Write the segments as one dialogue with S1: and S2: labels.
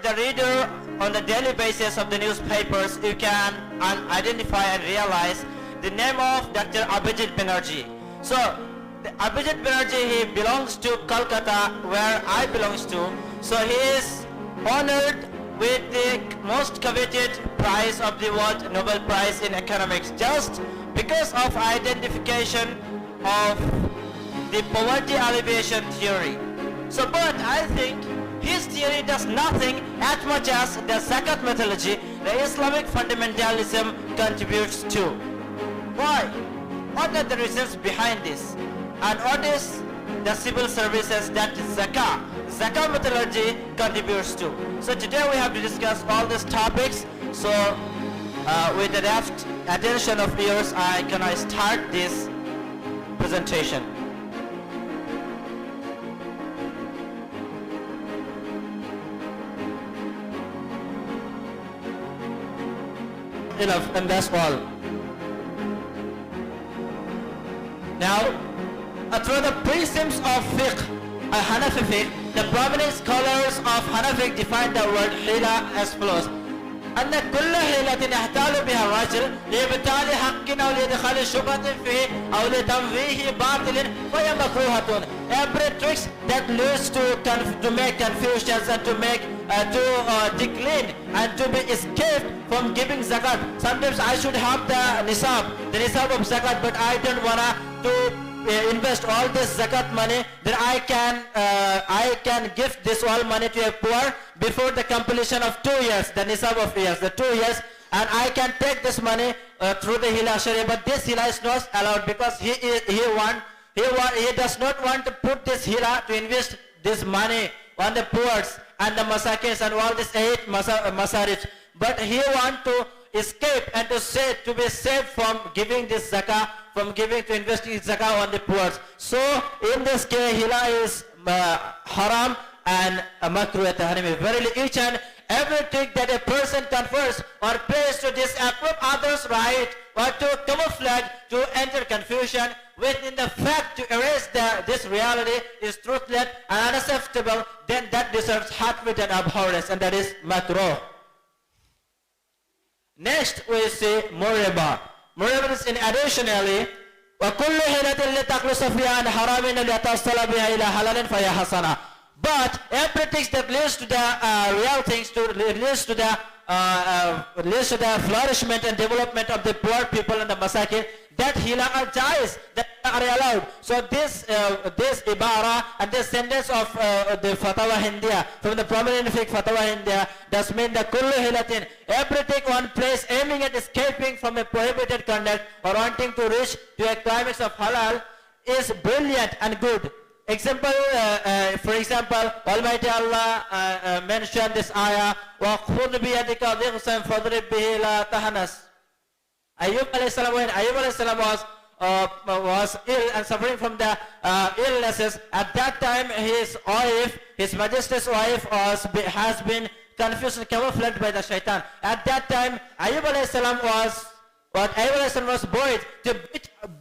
S1: the reader on the daily basis of the newspapers, you can identify and realize the name of Dr. Abhijitbanerjee. So, Abhijit Banerjee, he belongs to Calcutta, where I belongs to. So he is honored with the most coveted prize of the world, Nobel Prize in Economics, just because of identification of the poverty alleviation theory. So, but I think his theory does nothing as much as the Zakath methodology, the Islamic fundamentalism, contributes to. Why? What are the reasons behind this? And what is the civil services that Zakath methodology contributes to? So today we have to discuss all these topics. So with the rapt attention of yours, can I start this presentation? Enough, and that's all. Now, through the precepts of fiqh, Hanafi fiqh, the prominent scholars of Hanafi define the word hila as follows: أن كل حيلة يحتال بها الرجل لإبطال حق أو لإدخال شبهة فيه أو لتنفيه باطل فهي مكروهة. Every trick that leads to make confusions and to make decline and to be escaped from giving zakat. Sometimes I should have the nisab of zakat, but I don't wanna to invest all this zakat money. Then I can give this all money to a poor before the completion of 2 years, the nisab of years, the 2 years, and I can take this money through the hila sharia. But this hila is not allowed because he does not want to put this hila to invest this money on the poor and the masakins and all these 8 masarif. But he want to escape and to be safe from giving this zakah, from giving to investing zakah on the poor. So in this case, hila is haram and makruh tahrimi. Verily, each and everything that a person confers or pays to disapprove others' right or to camouflage, to enter confusion within the fact to erase this reality is truthless and unacceptable, then that deserves hatred and abhorrence, and that is makruh. Next we see muriba. Muriba is in additionally وَكُلُّ حِيلَةٍ لِتَقْلُصَ فِيهَا عَنْ حَرَامٍ لِيَتَوَصَّلَ بِهَا إِلَى حَلَالٍ فَهِيَ حَسَنَةٌ. But everything that leads to the real things, leads to the flourishment and development of the poor people and the masakin, that hila are jais, that are allowed. So this ibara and this sentence of the Fatwa Hindiya, from the prominent fiqh Fatwa Hindiya, does mean the kullu hilatin, everything one place aiming at escaping from a prohibited conduct or wanting to reach to a climax of halal is brilliant and good. Example, for example, Almighty Allah mentioned this ayah, وَخُذْ بِيَدِكَ ضِغْسًا فَضْرِبْ بِهِ لَا تَحْنَسْ. Ayyub alayhi salam, when Ayyub alayhi salam was ill and suffering from the illnesses, at that time his wife, His Majesty's wife, has been confused and camouflaged by the shaitan. At that time, Ayyub alayhi salam was bored to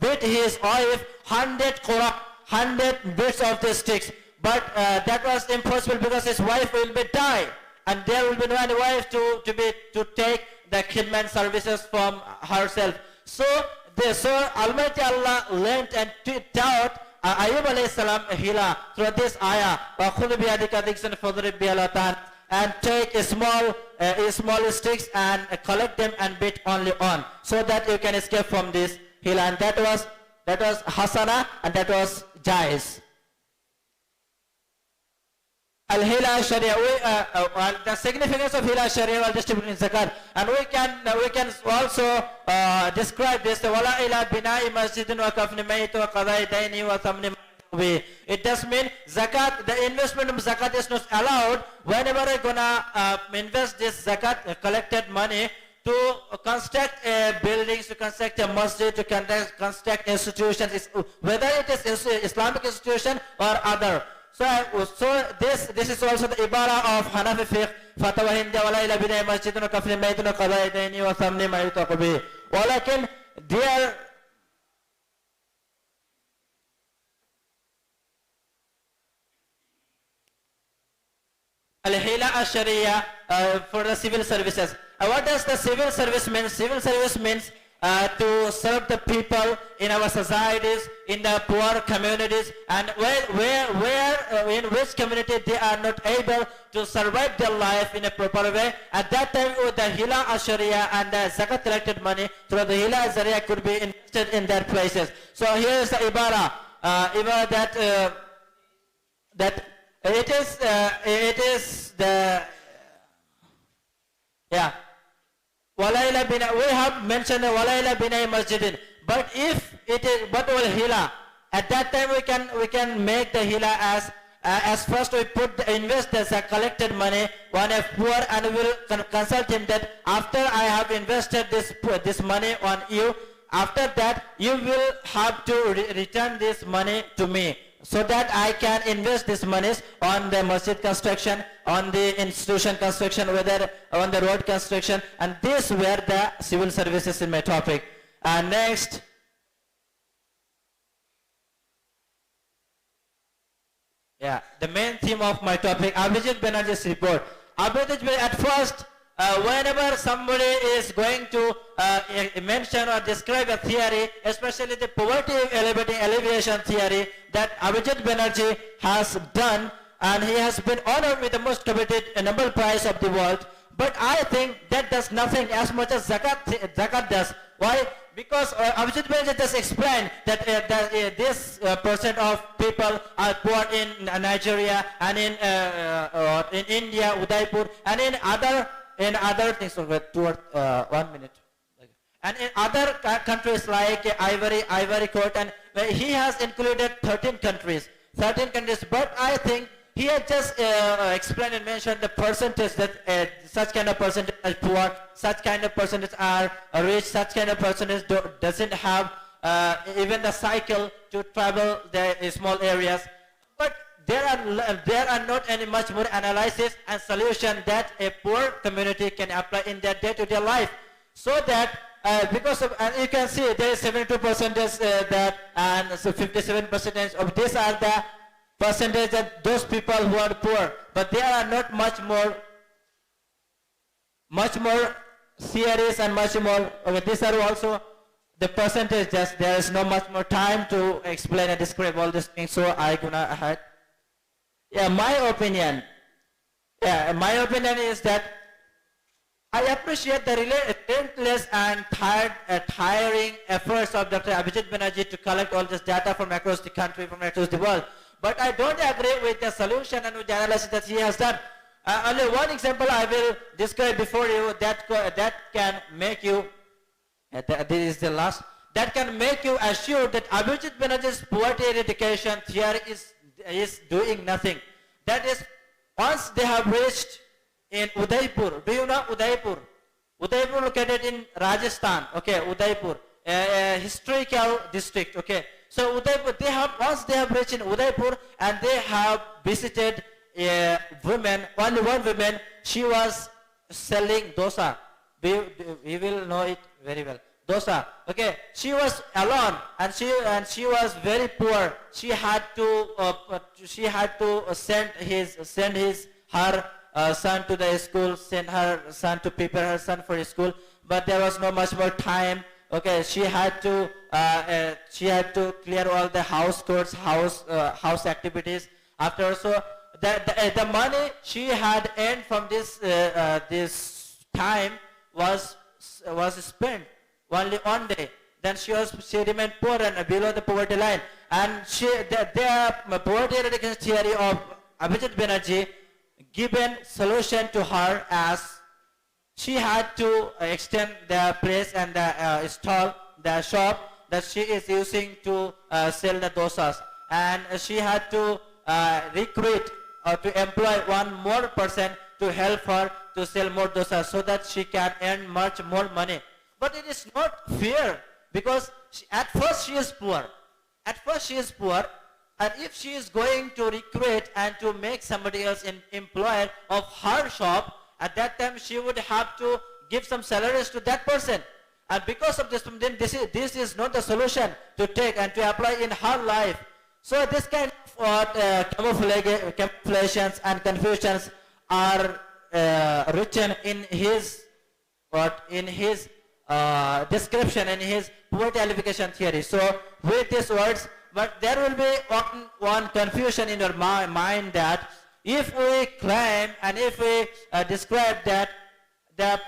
S1: beat his wife 100 bits of the sticks, but that was impossible because his wife will be die, and there will be no any wife to take the khidmat services from herself. So Almighty Allah learned and taught Ayyub alayhi salam hila through this ayah, and take small sticks and collect them and beat only on, so that you can escape from this hila. And that was hasana, and that was jais. Al-hila sharia, the significance of hila sharia while distributing zakat, and we can also describe this. Wala ila bina'i masjidin wa kafni mayit wa qada'i dayni wa thamni mayit. It does mean zakat, the investment of zakat is not allowed whenever you're gonna invest this zakat collected money to construct buildings, to construct a masjid, to construct institutions, whether it is Islamic institution or other. So this is also the ibara of Hanafi fiqh, Fatwa Hindiya, wala ila bina'i masjidun wa kafni mayitun wa qada'i dayni wa thamni ma yutaqu bihi. Walakin there Al-Hila al-Sharia for the civil services. What does the civil service mean? Civil service means to serve the people in our societies, in the poor communities, and in which community they are not able to survive their life in a proper way. At that time, the Hila al-Sharia and the Zakat collected money through the Hila al-Sharia could be invested in their places. So here is the ibara that it is the Walayla bina, we have mentioned Walayla bina masjidin. But if it is but wal hila, at that time we can make the hila as first we invest the collected money on a poor, and we will consult him that after I have invested this money on you, after that you will have to return this money to me, so that I can invest these monies on the masjid construction, on the institution construction, whether on the road construction, and these were the civil services in my topic. And next, the main theme of my topic, Abhijitbanerjee's report. At first, whenever somebody is going to mention or describe a theory, especially the poverty alleviation theory that Abhijitbanerjee has done, and he has been honored with the most coveted Nobel Prize of the world. But I think that does nothing as much as Zakat does. Why? Because Abhijitbanerjee just explained that this percent of people are poor in Nigeria and in India, Udaipur, and in other things. Toward 1 minute. And in other countries like Ivory Coast, and he has included 13 countries. But I think he had just explained and mentioned the percentage that such kind of percentage are poor, such kind of percentage are rich, such kind of percentage doesn't have even the cycle to travel the small areas. But there are not any much more analysis and solution that a poor community can apply in their day-to-day life, so that because of, and you can see there is 72% that, and so 57% of these are the percentage that those people who are poor, but there are not much more theories and much more. Okay, these are also the percentages. There is no much more time to explain and describe all these things, so I gonna ahead. My opinion is that I appreciate the relentless and tiring efforts of Dr. Abhijitbanerjee to collect all this data from across the country, from across the world. But I don't agree with the solution and with the analysis that he has done. Only one example I will describe before you that can make you, this is the last, that can make you assured that Abhijitbanerjee's poverty eradication theory is doing nothing. That is, once they have reached in Udaipur. Do you know Udaipur? Udaipur located in Rajasthan. Okay, Udaipur, a historical district. Okay, so Udaipur, once they have reached in Udaipur, and they have visited a woman, only one woman. She was selling dosa. We will know it very well. Dosa. Okay, she was alone, and she was very poor. She had to send her son to the school, send her son to prepare her son for school, but there was no much more time. Okay, she had to clear all the house chores, house activities. After, so the money she had earned from this time was spent only one day. Then she remained poor and below the poverty line. And the poverty eradication theory of Abhijitbanerjee given solution to her as she had to extend the place and the shop that she is using to sell the dosas, and she had to recruit or to employ one more person to help her to sell more dosas so that she can earn much more money. But it is not fair, because at first she is poor. And if she is going to recruit and to make somebody else an employer of her shop, at that time she would have to give some salaries to that person. And because of this, then this is not the solution to take and to apply in her life. So this kind of camouflations and confusions are written in his description, in his poverty alleviation theory. So with these words, but there will be one confusion in your mind that if we claim and if we describe that the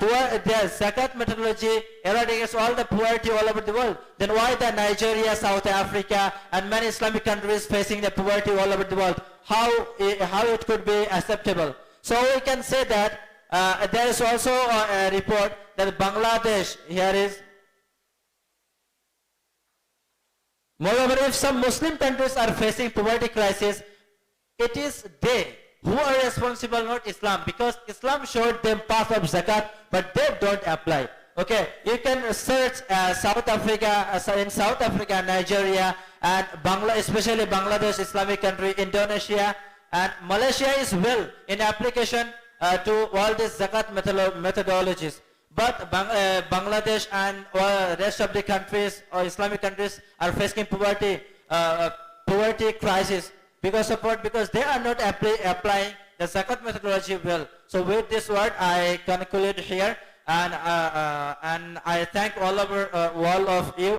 S1: Zakath methodology eradicates all the poverty all over the world, then why the Nigeria, South Africa and many Islamic countries facing the poverty all over the world? How it could be acceptable? So we can say that there is also a report that Bangladesh, here is, moreover, if some Muslim countries are facing poverty crisis, it is they who are responsible, not Islam, because Islam showed them path of zakat, but they don't apply. Okay, you can search South Africa, in South Africa, Nigeria, and especially Bangladesh, Islamic country, Indonesia, and Malaysia is well in application to all these zakat methodologies. But Bangladesh and rest of the countries or Islamic countries are facing poverty crisis because they are not applying the zakat methodology well. So with this word, I conclude here, and I thank all of you.